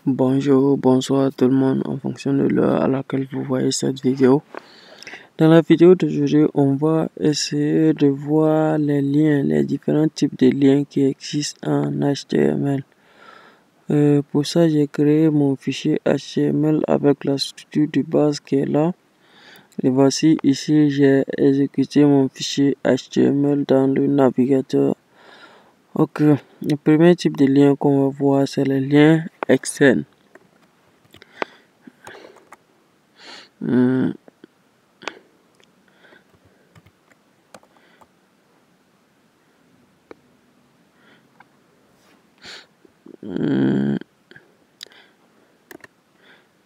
Bonjour, bonsoir tout le monde en fonction de l'heure à laquelle vous voyez cette vidéo. Dans la vidéo d'aujourd'hui, on va essayer de voir les différents types de liens qui existent en HTML. Pour ça, j'ai créé mon fichier HTML avec la structure de base qui est là. Et voici ici, j'ai exécuté mon fichier HTML dans le navigateur. Ok, le premier type de lien qu'on va voir, c'est les liens externes. Le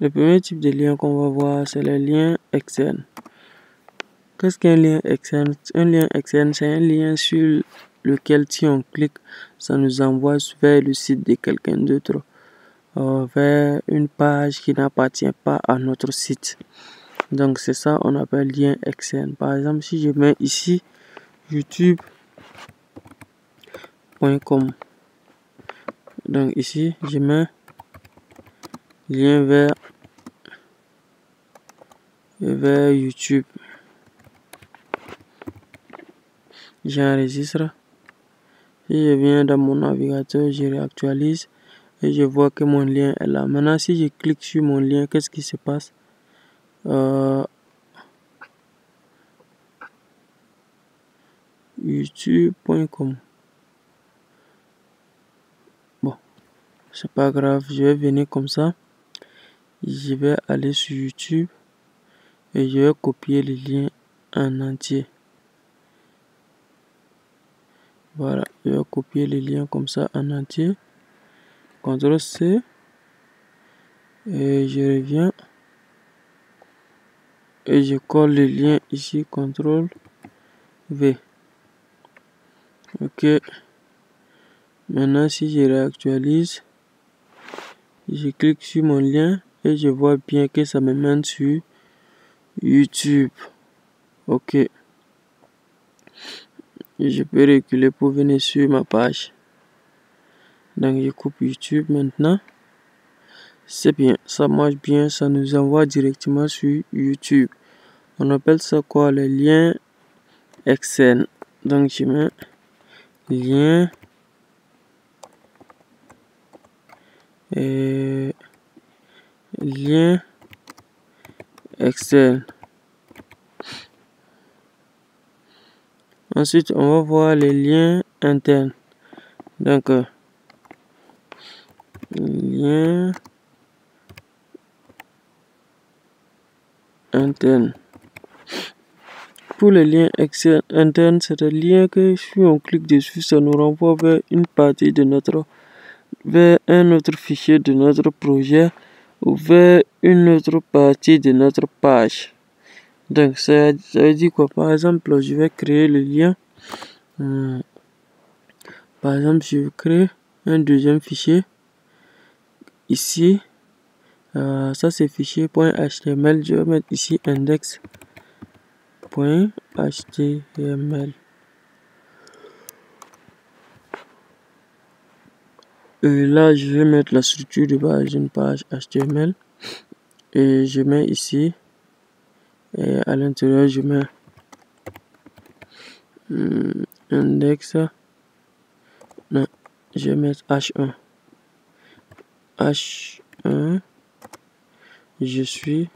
premier type de lien qu'on va voir, c'est les liens externes. Qu'est-ce qu'un lien externe? Un lien externe, c'est un lien sur lequel, si on clique, ça nous envoie vers le site de quelqu'un d'autre, vers une page qui n'appartient pas à notre site. Donc, c'est ça on appelle lien externe. Par exemple, si je mets ici youtube.com, donc ici, je mets lien vers YouTube. J'enregistre. Si je viens dans mon navigateur, je réactualise et je vois que mon lien est là. Maintenant, si je clique sur mon lien, qu'est-ce qui se passe? youtube.com. Bon, c'est pas grave, je vais venir comme ça. Je vais aller sur YouTube et je vais copier le lien en entier. Voilà, je vais copier le lien comme ça en entier. CTRL-C. Et je reviens. Et je colle le lien ici. CTRL-V. Ok. Maintenant, si je réactualise, je clique sur mon lien et je vois bien que ça me mène sur YouTube. Ok. Et je peux reculer pour venir sur ma page. Donc, je coupe YouTube maintenant. C'est bien, ça marche bien, ça nous envoie directement sur YouTube. On appelle ça quoi? Les liens externes. Donc, je mets lien externe. Ensuite, on va voir les liens internes. Donc, lien interne. Pour les liens internes, c'est un lien que si on clique dessus, ça nous renvoie vers une partie de vers un autre fichier de notre projet ou vers une autre partie de notre page. Donc, ça veut dire quoi? Par exemple, je vais créer le lien. Par exemple, je vais créer un deuxième fichier. Ici, ça c'est fichier.html. Je vais mettre ici index.html. Et là, je vais mettre la structure de base d'une page HTML. Et je mets ici. Et à l'intérieur, je mets index. Non, je vais mettre H1. H1. Je suis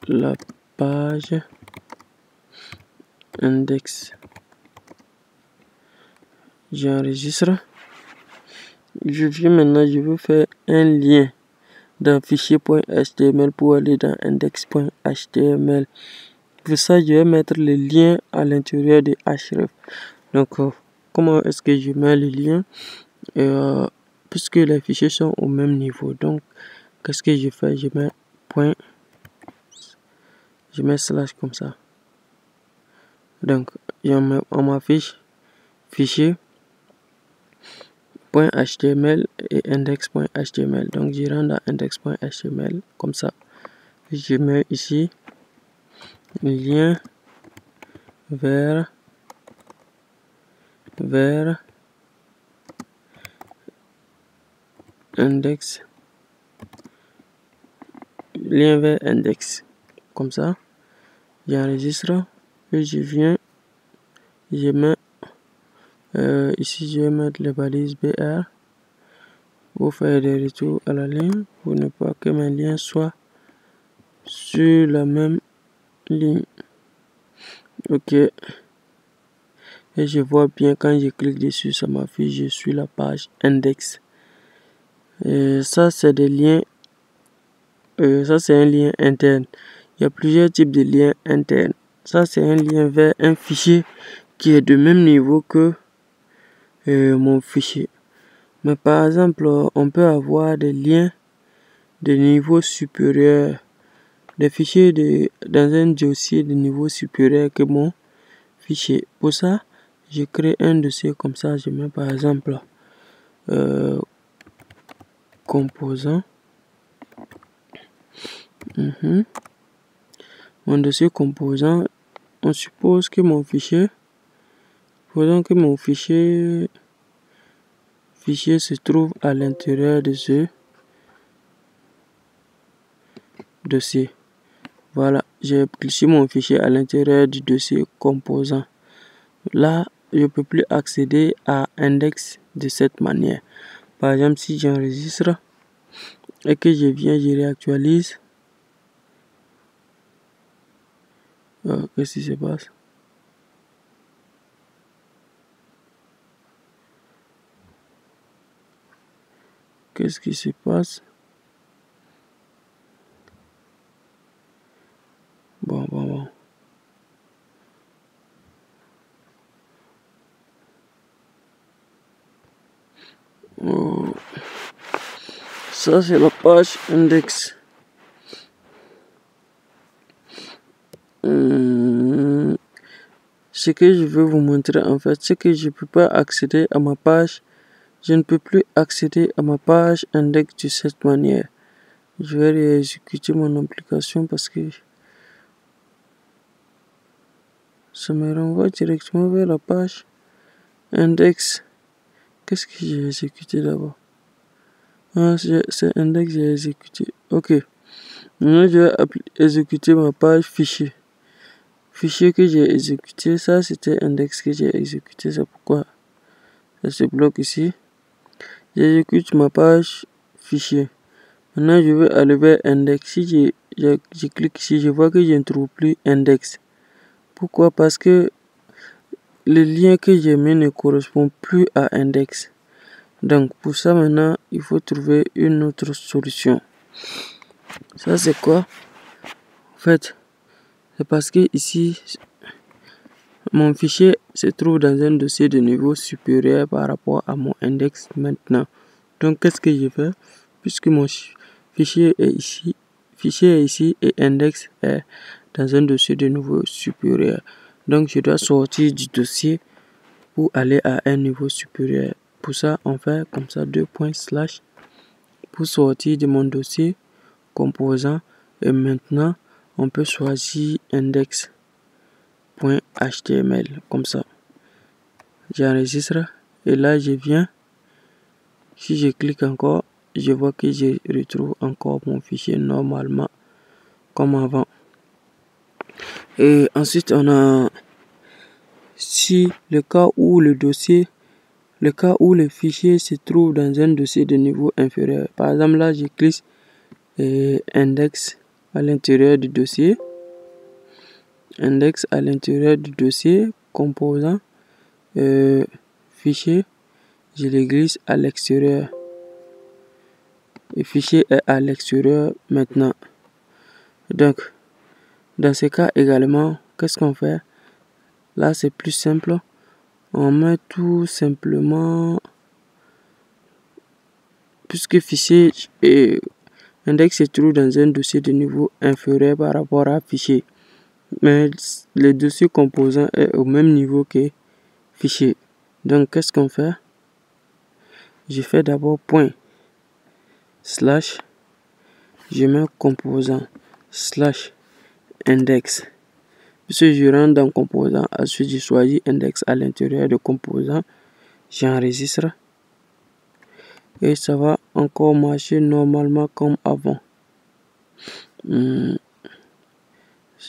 la page index. J'enregistre. Je viens maintenant, je veux faire un lien dans fichier.html pour aller dans index.html. Pour ça, je vais mettre le lien à l'intérieur de href. Donc, comment est-ce que je mets le lien? Puisque les fichiers sont au même niveau. Donc, qu'est-ce que je fais? Je mets slash comme ça. Donc, on m'affiche fichier .html et index.html. Donc, je rentre dans index.html comme ça. Je mets ici lien vers index, lien vers index. Comme ça, j'enregistre et je viens, je mets ici, je vais mettre les balises BR pour faire des retours à la ligne, pour ne pas que mes liens soient sur la même ligne. Ok. Et je vois bien quand je clique dessus, ça m'affiche, je suis la page index. Et ça, c'est des liens. Ça, c'est un lien interne. Il y a plusieurs types de liens internes. Ça, c'est un lien vers un fichier qui est de même niveau que mon fichier. Mais par exemple, on peut avoir des liens de niveau supérieur, des fichiers dans un dossier de niveau supérieur que mon fichier. Pour ça, je crée un dossier comme ça. Je mets par exemple composant. Mon dossier composant, on suppose que mon fichier, fichier se trouve à l'intérieur de ce dossier. Voilà, j'ai cliqué mon fichier à l'intérieur du dossier composant. Là, je peux plus accéder à index de cette manière. Par exemple, si j'enregistre et que je viens, je réactualise. Qu'est-ce qui se passe? Qu'est-ce qui se passe? Bon. Ça, c'est la page index. Ce que je veux vous montrer en fait, c'est que je peux pas accéder à ma page. Je ne peux plus accéder à ma page index de cette manière. Je vais réexécuter mon application parce que ça me renvoie directement vers la page index. Qu'est-ce que j'ai exécuté d'abord? Ah, c'est index, j'ai exécuté. Ok. Maintenant, je vais exécuter ma page fichier. Fichier que j'ai exécuté, ça c'était index que j'ai exécuté. C'est pourquoi ça se bloque ici. J'exécute ma page fichier. Maintenant, je vais aller vers index. Si je clique ici, je vois que je ne trouve plus index. Pourquoi? Parce que le lien que j'ai mis ne correspond plus à index. Donc, pour ça, maintenant, il faut trouver une autre solution. Ça, c'est quoi? En fait, c'est parce que ici, mon fichier se trouve dans un dossier de niveau supérieur par rapport à mon index maintenant. Donc, qu'est-ce que je fais? Puisque mon fichier est ici et index est dans un dossier de niveau supérieur. Donc, je dois sortir du dossier pour aller à un niveau supérieur. Pour ça, on fait comme ça 2 points slash pour sortir de mon dossier composant. Et maintenant, on peut choisir index.html comme ça. J'enregistre et là, je viens. Si je clique encore, je vois que je retrouve encore mon fichier normalement comme avant. Et ensuite, on a si le cas où le fichier se trouve dans un dossier de niveau inférieur. Par exemple, là, je clique index à l'intérieur du dossier. Index à l'intérieur du dossier, composant, fichier, je le glisse à l'extérieur. Le fichier est à l'extérieur maintenant. Donc, dans ce cas également, qu'est-ce qu'on fait? Là, c'est plus simple. On met tout simplement, puisque fichier et index se trouve dans un dossier de niveau inférieur par rapport à fichier. Mais le dossier composant est au même niveau que fichier. Donc, qu'est-ce qu'on fait? Je fais d'abord point slash, je mets composant slash index. Puisque je rentre dans composant, ensuite je choisis index à l'intérieur de composant, j'enregistre et ça va encore marcher normalement comme avant. Ce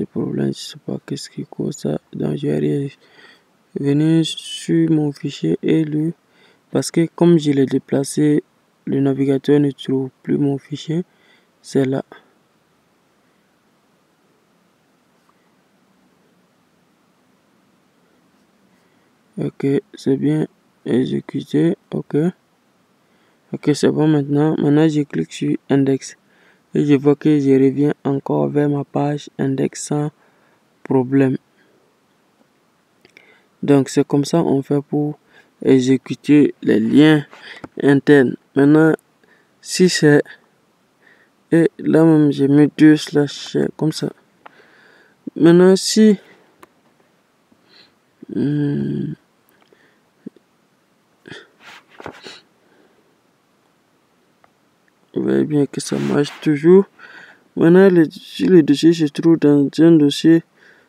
problème, je sais pas qu'est-ce qui cause ça. Donc je vais revenir sur mon fichier et parce que comme je l'ai déplacé, le navigateur ne trouve plus mon fichier. C'est là. Ok, c'est bien exécuté. Ok, c'est bon maintenant. Maintenant, je clique sur index et je vois que je reviens encore vers ma page index sans problème. Donc, c'est comme ça on fait pour exécuter les liens internes. Maintenant, si c'est... Et là même, j'ai mis 2/, comme ça. Maintenant, si... Vous voyez bien que ça marche toujours. Maintenant, si le dossier se trouve dans un dossier,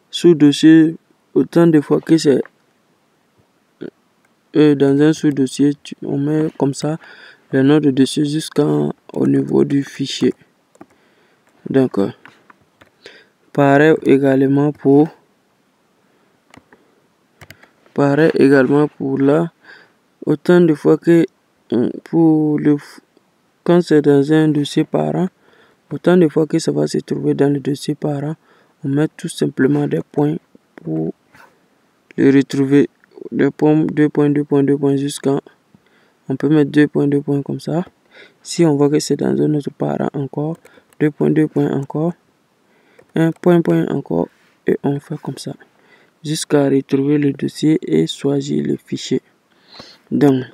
sous-dossier, autant de fois que c'est dans un sous-dossier, on met comme ça le nom de dossier jusqu'au niveau du fichier. Donc, pareil également pour là, autant de fois que quand c'est dans un dossier parent, autant de fois que ça va se trouver dans le dossier parent, on met tout simplement des points pour le retrouver. 2 points, 2 points, 2 points, 2 points jusqu'à... On peut mettre 2 points, 2 points comme ça. Si on voit que c'est dans un autre parent encore, 2 points, 2 points encore, 1 point, point encore, et on fait comme ça jusqu'à retrouver le dossier et choisir le fichier. Donc,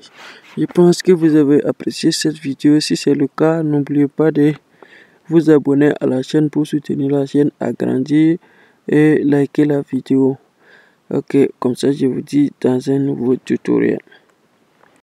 je pense que vous avez apprécié cette vidéo. Si c'est le cas, n'oubliez pas de vous abonner à la chaîne pour soutenir la chaîne à grandir et liker la vidéo. Ok, comme ça je vous dis dans un nouveau tutoriel.